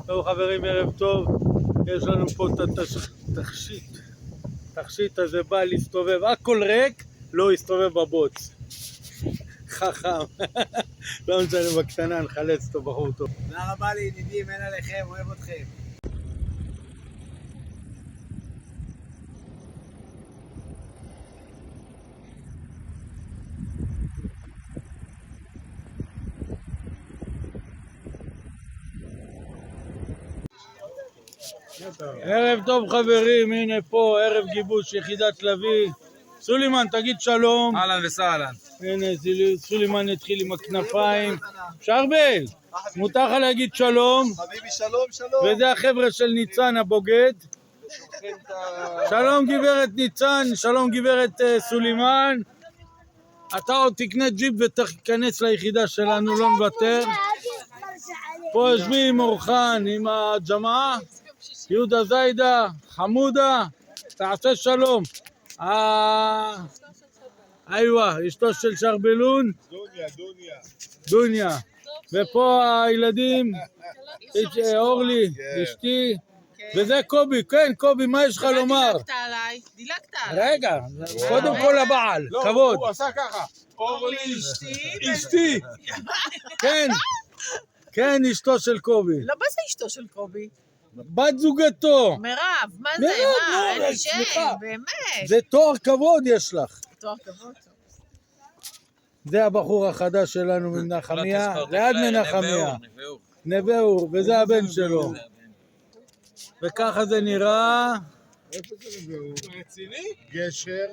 טוב חברים, ערב טוב. יש לנו פה את התכשיט הזה, בא להסתובב, הכל ריק, לא יסתובב בבוץ. חכם. לא משנה, בקטנה נחלץ אותו, בחור טוב. תודה רבה לידידים, אין עליכם, אוהב אתכם. ערב טוב חברים, הנה פה ערב גיבוש יחידת לביא. סולימן, תגיד שלום. אהלן וסהלן. הנה סולימן התחיל עם הכנפיים. שרבל, מותר לך להגיד שלום. חביבי שלום, שלום. וזה החבר'ה של ניצן הבוגד. שלום גברת ניצן, שלום גברת סולימן. אתה עוד תקנה ג'יפ ותיכנס ליחידה שלנו, לא נוותר. פה יושבים עם אורחן, עם הג'מעה. יהודה זיידה, חמודה, תעשה שלום. איווה, אשתו של שרבלון. דוניה. ופה הילדים, אורלי, אשתי. וזה קובי, כן קובי, מה יש לך לומר? דילגת עליי, דילגת עליי. רגע, קודם כל הבעל, כבוד. הוא עשה ככה. אורלי אשתי. כן, אשתו של קובי. לא, מה זה אשתו של קובי? בת זוגתו. מירב, מה זה? מה? אין לי שם, באמת. זה תואר כבוד יש לך. תואר כבוד. זה הבחור החדש שלנו מנחמיה, ליד מנחמיה. נווה אור, וזה הבן שלו. וככה זה נראה. איפה זה נווה אור? רציני? גשר.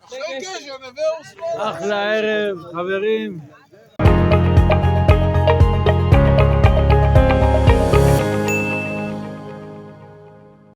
גשר, נווה אור שמאל. אחלה ערב, חברים.